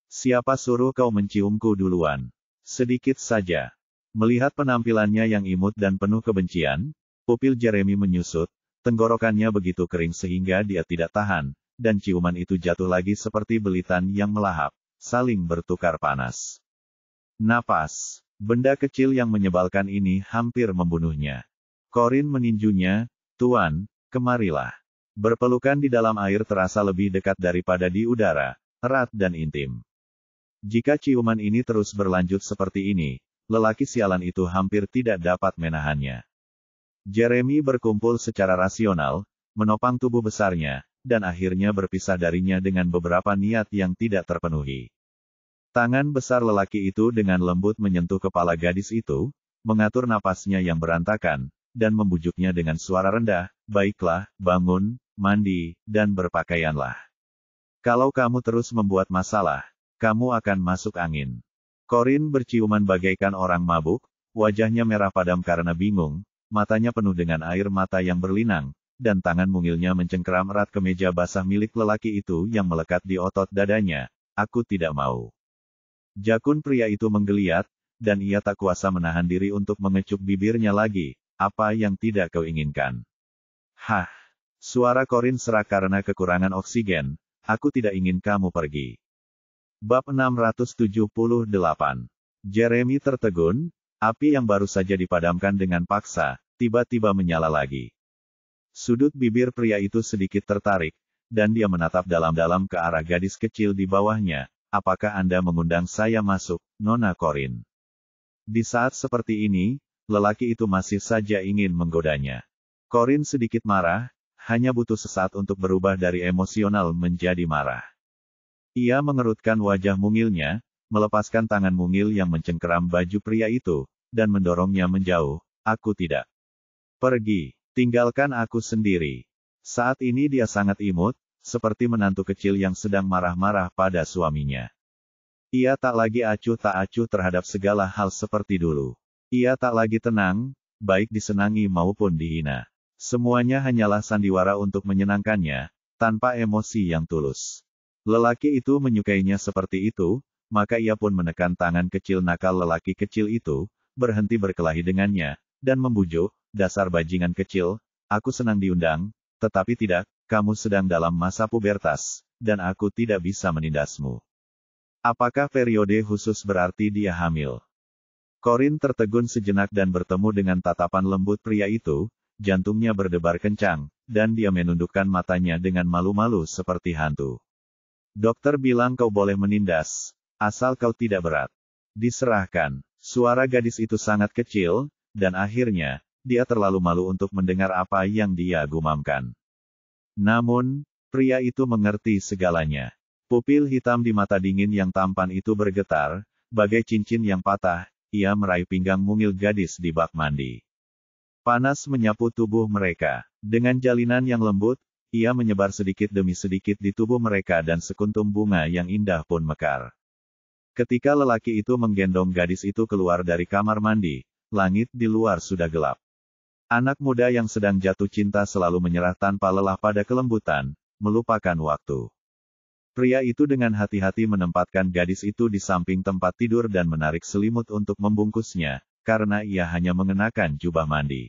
Siapa suruh kau menciumku duluan? Sedikit saja. Melihat penampilannya yang imut dan penuh kebencian, pupil Jeremy menyusut, tenggorokannya begitu kering sehingga dia tidak tahan, dan ciuman itu jatuh lagi seperti belitan yang melahap, saling bertukar panas. Napas. Benda kecil yang menyebalkan ini hampir membunuhnya. Corin meninjunya, "Tuan, kemarilah." Berpelukan di dalam air terasa lebih dekat daripada di udara, erat dan intim. Jika ciuman ini terus berlanjut seperti ini, lelaki sialan itu hampir tidak dapat menahannya. Jeremy berkumpul secara rasional, menopang tubuh besarnya, dan akhirnya berpisah darinya dengan beberapa niat yang tidak terpenuhi. Tangan besar lelaki itu dengan lembut menyentuh kepala gadis itu, mengatur napasnya yang berantakan, dan membujuknya dengan suara rendah, "Baiklah, bangun, mandi, dan berpakaianlah. Kalau kamu terus membuat masalah, kamu akan masuk angin." Corin berciuman bagaikan orang mabuk, wajahnya merah padam karena bingung, matanya penuh dengan air mata yang berlinang, dan tangan mungilnya mencengkeram erat kemeja basah milik lelaki itu yang melekat di otot dadanya. "Aku tidak mau." Jakun pria itu menggeliat, dan ia tak kuasa menahan diri untuk mengecup bibirnya lagi. "Apa yang tidak kau inginkan?" "Hah!" Suara Corin serak karena kekurangan oksigen. "Aku tidak ingin kamu pergi." Bab 678. Jeremy tertegun, api yang baru saja dipadamkan dengan paksa, tiba-tiba menyala lagi. Sudut bibir pria itu sedikit tertarik, dan dia menatap dalam-dalam ke arah gadis kecil di bawahnya. "Apakah Anda mengundang saya masuk, Nona Corin?" Di saat seperti ini, lelaki itu masih saja ingin menggodanya. Corin sedikit marah, hanya butuh sesaat untuk berubah dari emosional menjadi marah. Ia mengerutkan wajah mungilnya, melepaskan tangan mungil yang mencengkeram baju pria itu, dan mendorongnya menjauh. "Aku tidak. Pergi. Tinggalkan aku sendiri." Saat ini dia sangat imut, seperti menantu kecil yang sedang marah-marah pada suaminya. Ia tak lagi acuh tak acuh terhadap segala hal seperti dulu. Ia tak lagi tenang, baik disenangi maupun dihina. Semuanya hanyalah sandiwara untuk menyenangkannya, tanpa emosi yang tulus. Lelaki itu menyukainya seperti itu, maka ia pun menekan tangan kecil nakal lelaki kecil itu, berhenti berkelahi dengannya, dan membujuk, "Dasar bajingan kecil, aku senang diundang, tetapi tidak, kamu sedang dalam masa pubertas, dan aku tidak bisa menindasmu." Apakah periode khusus berarti dia hamil? Corin tertegun sejenak dan bertemu dengan tatapan lembut pria itu, jantungnya berdebar kencang, dan dia menundukkan matanya dengan malu-malu seperti hantu. "Dokter bilang kau boleh menindas, asal kau tidak berat." "Diserahkan." Suara gadis itu sangat kecil, dan akhirnya, dia terlalu malu untuk mendengar apa yang dia gumamkan. Namun, pria itu mengerti segalanya. Pupil hitam di mata dingin yang tampan itu bergetar, bagai cincin yang patah. Ia meraih pinggang mungil gadis di bak mandi. Panas menyapu tubuh mereka. Dengan jalinan yang lembut, ia menyebar sedikit demi sedikit di tubuh mereka dan sekuntum bunga yang indah pun mekar. Ketika lelaki itu menggendong gadis itu keluar dari kamar mandi, langit di luar sudah gelap. Anak muda yang sedang jatuh cinta selalu menyerah tanpa lelah pada kelembutan, melupakan waktu. Pria itu dengan hati-hati menempatkan gadis itu di samping tempat tidur dan menarik selimut untuk membungkusnya, karena ia hanya mengenakan jubah mandi.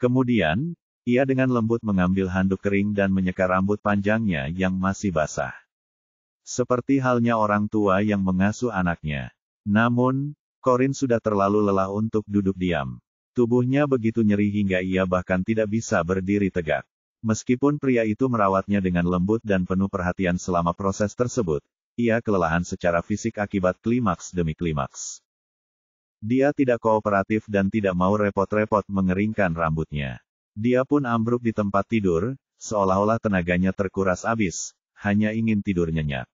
Kemudian, ia dengan lembut mengambil handuk kering dan menyeka rambut panjangnya yang masih basah. Seperti halnya orang tua yang mengasuh anaknya. Namun, Corin sudah terlalu lelah untuk duduk diam. Tubuhnya begitu nyeri hingga ia bahkan tidak bisa berdiri tegak. Meskipun pria itu merawatnya dengan lembut dan penuh perhatian selama proses tersebut, ia kelelahan secara fisik akibat klimaks demi klimaks. Dia tidak kooperatif dan tidak mau repot-repot mengeringkan rambutnya. Dia pun ambruk di tempat tidur, seolah-olah tenaganya terkuras habis, hanya ingin tidur nyenyak.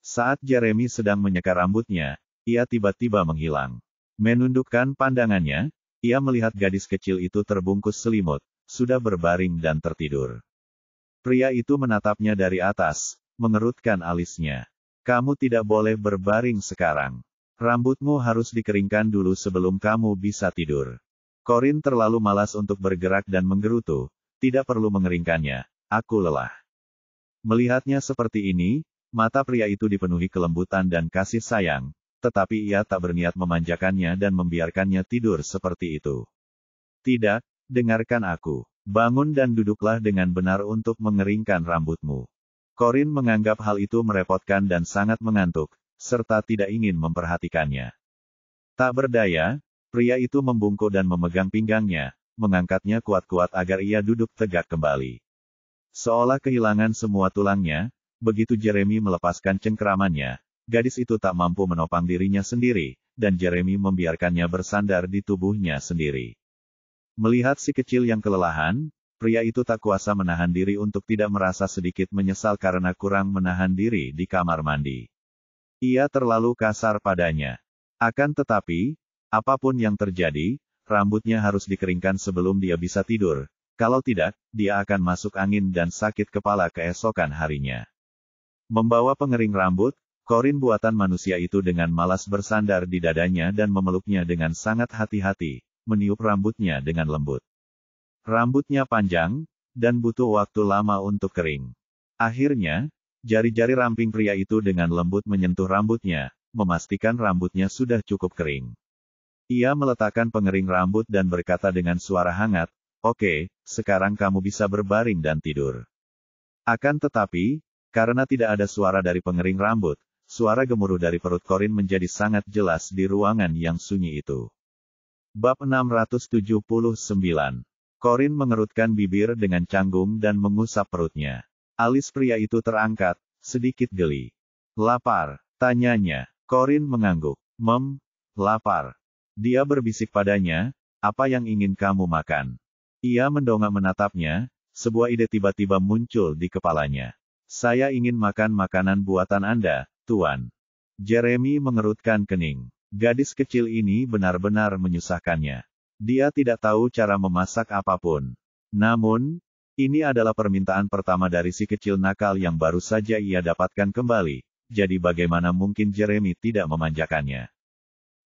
Saat Jeremy sedang menyeka rambutnya, ia tiba-tiba menghilang. Menundukkan pandangannya, ia melihat gadis kecil itu terbungkus selimut, sudah berbaring dan tertidur. Pria itu menatapnya dari atas, mengerutkan alisnya. "Kamu tidak boleh berbaring sekarang. Rambutmu harus dikeringkan dulu sebelum kamu bisa tidur." Corin terlalu malas untuk bergerak dan menggerutu, tidak perlu mengeringkannya, aku lelah. Melihatnya seperti ini, mata pria itu dipenuhi kelembutan dan kasih sayang, tetapi ia tak berniat memanjakannya dan membiarkannya tidur seperti itu. Tidak, dengarkan aku. Bangun dan duduklah dengan benar untuk mengeringkan rambutmu. Corin menganggap hal itu merepotkan dan sangat mengantuk, serta tidak ingin memperhatikannya. Tak berdaya, pria itu membungkuk dan memegang pinggangnya, mengangkatnya kuat-kuat agar ia duduk tegak kembali. Seolah kehilangan semua tulangnya, begitu Jeremy melepaskan cengkeramannya, gadis itu tak mampu menopang dirinya sendiri, dan Jeremy membiarkannya bersandar di tubuhnya sendiri. Melihat si kecil yang kelelahan, pria itu tak kuasa menahan diri untuk tidak merasa sedikit menyesal karena kurang menahan diri di kamar mandi. Ia terlalu kasar padanya. Akan tetapi, apapun yang terjadi, rambutnya harus dikeringkan sebelum dia bisa tidur. Kalau tidak, dia akan masuk angin dan sakit kepala keesokan harinya. Membawa pengering rambut, Corin buatan manusia itu dengan malas bersandar di dadanya dan memeluknya dengan sangat hati-hati, meniup rambutnya dengan lembut. Rambutnya panjang, dan butuh waktu lama untuk kering. Akhirnya, jari-jari ramping pria itu dengan lembut menyentuh rambutnya, memastikan rambutnya sudah cukup kering. Ia meletakkan pengering rambut dan berkata dengan suara hangat, "Oke, sekarang kamu bisa berbaring dan tidur." Akan tetapi, karena tidak ada suara dari pengering rambut, suara gemuruh dari perut Corin menjadi sangat jelas di ruangan yang sunyi itu. Bab 679. Corin mengerutkan bibir dengan canggung dan mengusap perutnya. Alis pria itu terangkat, sedikit geli. "Lapar?" tanyanya. Corin mengangguk. Lapar." Dia berbisik padanya, "Apa yang ingin kamu makan?" Ia mendongak menatapnya, sebuah ide tiba-tiba muncul di kepalanya. "Saya ingin makan makanan buatan Anda, Tuan." Jeremy mengerutkan kening. Gadis kecil ini benar-benar menyusahkannya. Dia tidak tahu cara memasak apapun. Namun, ini adalah permintaan pertama dari si kecil nakal yang baru saja ia dapatkan kembali, jadi bagaimana mungkin Jeremy tidak memanjakannya.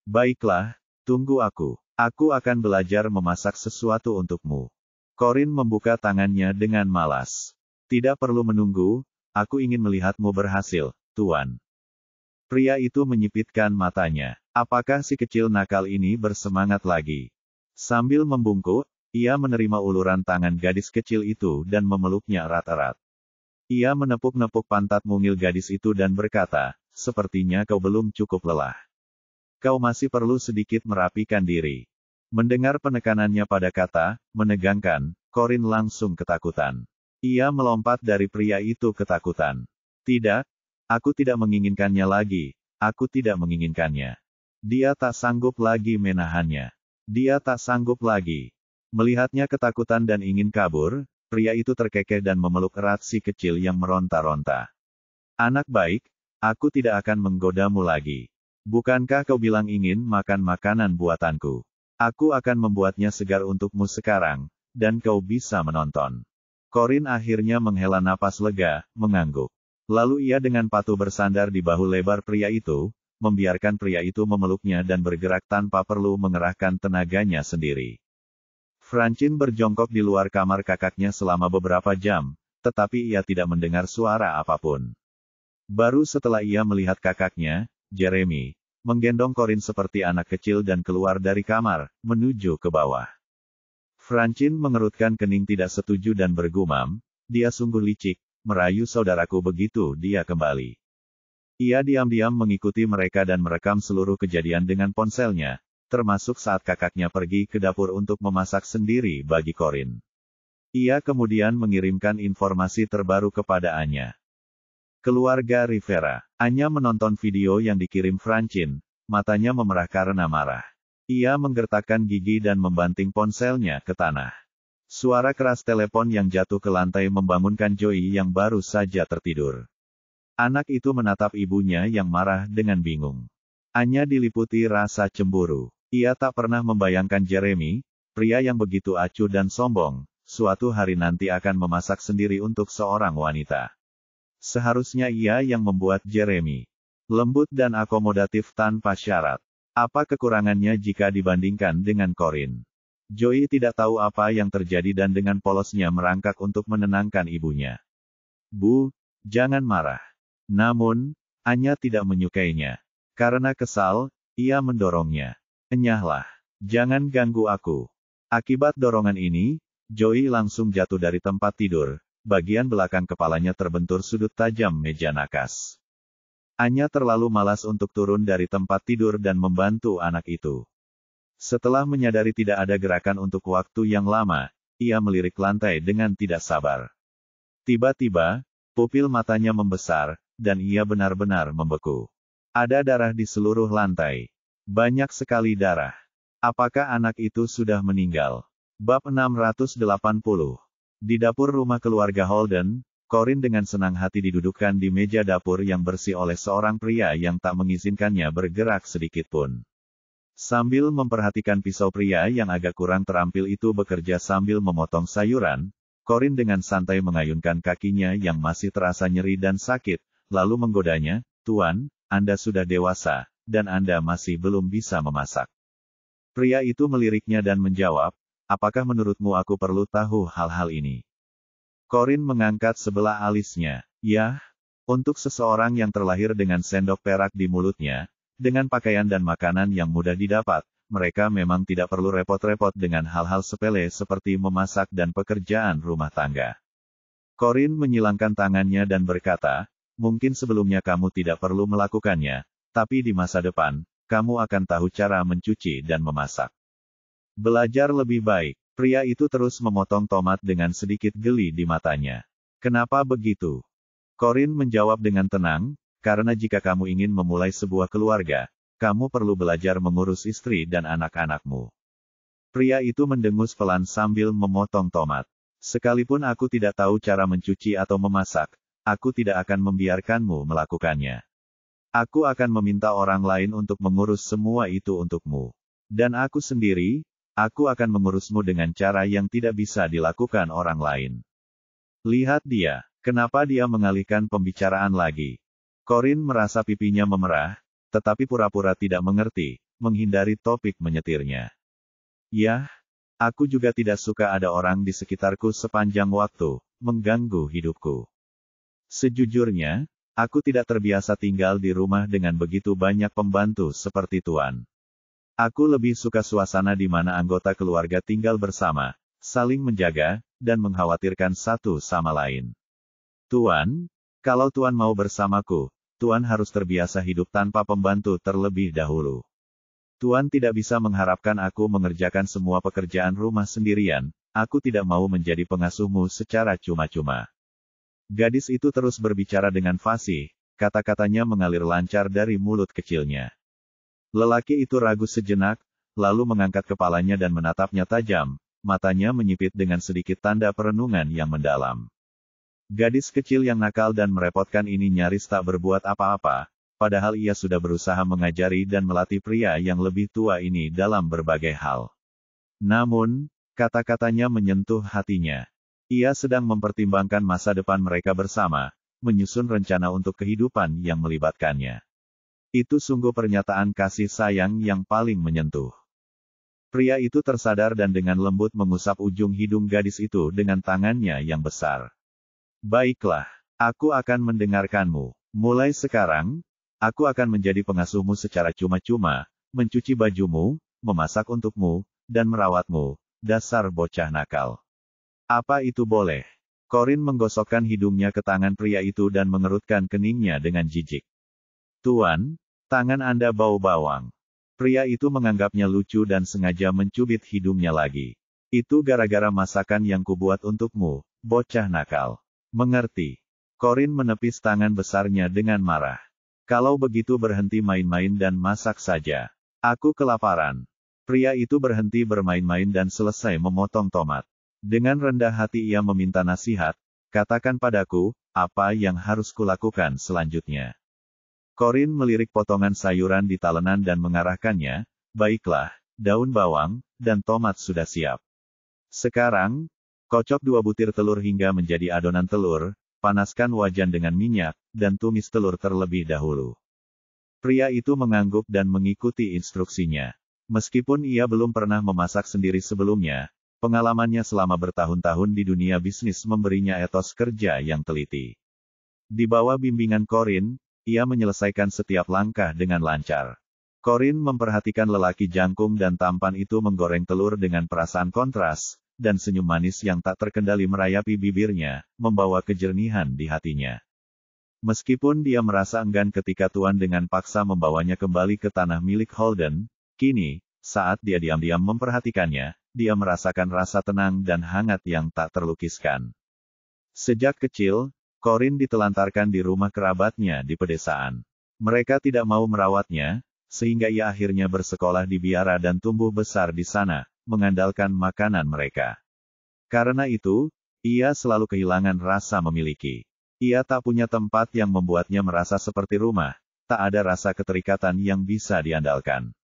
"Baiklah, tunggu aku. Aku akan belajar memasak sesuatu untukmu." Corin membuka tangannya dengan malas. "Tidak perlu menunggu, aku ingin melihatmu berhasil, Tuan." Pria itu menyipitkan matanya. Apakah si kecil nakal ini bersemangat lagi? Sambil membungkuk, ia menerima uluran tangan gadis kecil itu dan memeluknya erat-erat. Ia menepuk-nepuk pantat mungil gadis itu dan berkata, "Sepertinya kau belum cukup lelah. Kau masih perlu sedikit merapikan diri." Mendengar penekanannya pada kata, menegangkan, Corin langsung ketakutan. Ia melompat dari pria itu ketakutan. "Tidak, aku tidak menginginkannya lagi, aku tidak menginginkannya." Dia tak sanggup lagi menahannya. Dia tak sanggup lagi. Melihatnya ketakutan dan ingin kabur, pria itu terkekeh dan memeluk erat si kecil yang meronta-ronta. "Anak baik, aku tidak akan menggodamu lagi. Bukankah kau bilang ingin makan makanan buatanku? Aku akan membuatnya segar untukmu sekarang, dan kau bisa menonton." Corin akhirnya menghela napas lega, mengangguk. Lalu ia dengan patuh bersandar di bahu lebar pria itu, membiarkan pria itu memeluknya dan bergerak tanpa perlu mengerahkan tenaganya sendiri. Francine berjongkok di luar kamar kakaknya selama beberapa jam, tetapi ia tidak mendengar suara apapun. Baru setelah ia melihat kakaknya, Jeremy, menggendong Corin seperti anak kecil dan keluar dari kamar, menuju ke bawah. Francine mengerutkan kening tidak setuju dan bergumam, "Dia sungguh licik, merayu saudaraku." Begitu dia kembali, ia diam-diam mengikuti mereka dan merekam seluruh kejadian dengan ponselnya, termasuk saat kakaknya pergi ke dapur untuk memasak sendiri bagi Corin. Ia kemudian mengirimkan informasi terbaru kepada Anya. Keluarga Rivera. Anya menonton video yang dikirim Francine, matanya memerah karena marah. Ia menggertakkan gigi dan membanting ponselnya ke tanah. Suara keras telepon yang jatuh ke lantai membangunkan Joey yang baru saja tertidur. Anak itu menatap ibunya yang marah dengan bingung. Anya diliputi rasa cemburu. Ia tak pernah membayangkan Jeremy, pria yang begitu acuh dan sombong, suatu hari nanti akan memasak sendiri untuk seorang wanita. Seharusnya ia yang membuat Jeremy lembut dan akomodatif tanpa syarat. Apa kekurangannya jika dibandingkan dengan Corin? Joey tidak tahu apa yang terjadi dan dengan polosnya merangkak untuk menenangkan ibunya. Bu, jangan marah. Namun, Anya tidak menyukainya. Karena kesal, ia mendorongnya. Enyahlah. Jangan ganggu aku. Akibat dorongan ini, Joey langsung jatuh dari tempat tidur. Bagian belakang kepalanya terbentur sudut tajam meja nakas. Anya terlalu malas untuk turun dari tempat tidur dan membantu anak itu. Setelah menyadari tidak ada gerakan untuk waktu yang lama, ia melirik lantai dengan tidak sabar. Tiba-tiba, pupil matanya membesar, dan ia benar-benar membeku. Ada darah di seluruh lantai. Banyak sekali darah. Apakah anak itu sudah meninggal? Bab 680. Di dapur rumah keluarga Holden, Corin dengan senang hati didudukkan di meja dapur yang bersih oleh seorang pria yang tak mengizinkannya bergerak sedikit pun. Sambil memperhatikan pisau pria yang agak kurang terampil itu bekerja sambil memotong sayuran, Corin dengan santai mengayunkan kakinya yang masih terasa nyeri dan sakit, lalu menggodanya, "Tuan, Anda sudah dewasa, dan Anda masih belum bisa memasak." Pria itu meliriknya dan menjawab, "Apakah menurutmu aku perlu tahu hal-hal ini?" Corin mengangkat sebelah alisnya. "Yah, untuk seseorang yang terlahir dengan sendok perak di mulutnya, dengan pakaian dan makanan yang mudah didapat, mereka memang tidak perlu repot-repot dengan hal-hal sepele seperti memasak dan pekerjaan rumah tangga." Corin menyilangkan tangannya dan berkata, "Mungkin sebelumnya kamu tidak perlu melakukannya, tapi di masa depan, kamu akan tahu cara mencuci dan memasak. Belajar lebih baik." Pria itu terus memotong tomat dengan sedikit geli di matanya. "Kenapa begitu?" Corin menjawab dengan tenang, "Karena jika kamu ingin memulai sebuah keluarga, kamu perlu belajar mengurus istri dan anak-anakmu." Pria itu mendengus pelan sambil memotong tomat. "Sekalipun aku tidak tahu cara mencuci atau memasak, aku tidak akan membiarkanmu melakukannya. Aku akan meminta orang lain untuk mengurus semua itu untukmu. Dan aku sendiri, aku akan mengurusmu dengan cara yang tidak bisa dilakukan orang lain." Lihat dia, kenapa dia mengalihkan pembicaraan lagi. Corin merasa pipinya memerah, tetapi pura-pura tidak mengerti, menghindari topik menyetirnya. "Yah, aku juga tidak suka ada orang di sekitarku sepanjang waktu, mengganggu hidupku. Sejujurnya, aku tidak terbiasa tinggal di rumah dengan begitu banyak pembantu seperti Tuan. Aku lebih suka suasana di mana anggota keluarga tinggal bersama, saling menjaga, dan mengkhawatirkan satu sama lain. Tuan, kalau Tuan mau bersamaku, Tuan harus terbiasa hidup tanpa pembantu terlebih dahulu. Tuan tidak bisa mengharapkan aku mengerjakan semua pekerjaan rumah sendirian, aku tidak mau menjadi pengasuhmu secara cuma-cuma." Gadis itu terus berbicara dengan fasih, kata-katanya mengalir lancar dari mulut kecilnya. Lelaki itu ragu sejenak, lalu mengangkat kepalanya dan menatapnya tajam, matanya menyipit dengan sedikit tanda perenungan yang mendalam. Gadis kecil yang nakal dan merepotkan ini nyaris tak berbuat apa-apa, padahal ia sudah berusaha mengajari dan melatih pria yang lebih tua ini dalam berbagai hal. Namun, kata-katanya menyentuh hatinya. Ia sedang mempertimbangkan masa depan mereka bersama, menyusun rencana untuk kehidupan yang melibatkannya. Itu sungguh pernyataan kasih sayang yang paling menyentuh. Pria itu tersadar dan dengan lembut mengusap ujung hidung gadis itu dengan tangannya yang besar. "Baiklah, aku akan mendengarkanmu. Mulai sekarang, aku akan menjadi pengasuhmu secara cuma-cuma, mencuci bajumu, memasak untukmu, dan merawatmu, dasar bocah nakal. Apa itu boleh?" Corin menggosokkan hidungnya ke tangan pria itu dan mengerutkan keningnya dengan jijik. "Tuan, tangan Anda bau bawang." Pria itu menganggapnya lucu dan sengaja mencubit hidungnya lagi. "Itu gara-gara masakan yang kubuat untukmu, bocah nakal." "Mengerti." Corin menepis tangan besarnya dengan marah. "Kalau begitu berhenti main-main dan masak saja. Aku kelaparan." Pria itu berhenti bermain-main dan selesai memotong tomat. Dengan rendah hati ia meminta nasihat, "Katakan padaku, apa yang harus kulakukan selanjutnya?" Corin melirik potongan sayuran di talenan dan mengarahkannya, "Baiklah, daun bawang, dan tomat sudah siap. Sekarang, kocok 2 butir telur hingga menjadi adonan telur, panaskan wajan dengan minyak, dan tumis telur terlebih dahulu." Pria itu mengangguk dan mengikuti instruksinya. Meskipun ia belum pernah memasak sendiri sebelumnya, pengalamannya selama bertahun-tahun di dunia bisnis memberinya etos kerja yang teliti. Di bawah bimbingan Corinne, ia menyelesaikan setiap langkah dengan lancar. Corinne memperhatikan lelaki jangkung dan tampan itu menggoreng telur dengan perasaan kontras, dan senyum manis yang tak terkendali merayapi bibirnya, membawa kejernihan di hatinya. Meskipun dia merasa enggan ketika Tuan dengan paksa membawanya kembali ke tanah milik Holden, kini, saat dia diam-diam memperhatikannya, dia merasakan rasa tenang dan hangat yang tak terlukiskan. Sejak kecil, Corinne ditelantarkan di rumah kerabatnya di pedesaan. Mereka tidak mau merawatnya, sehingga ia akhirnya bersekolah di biara dan tumbuh besar di sana, mengandalkan makanan mereka. Karena itu, ia selalu kehilangan rasa memiliki. Ia tak punya tempat yang membuatnya merasa seperti rumah, tak ada rasa keterikatan yang bisa diandalkan.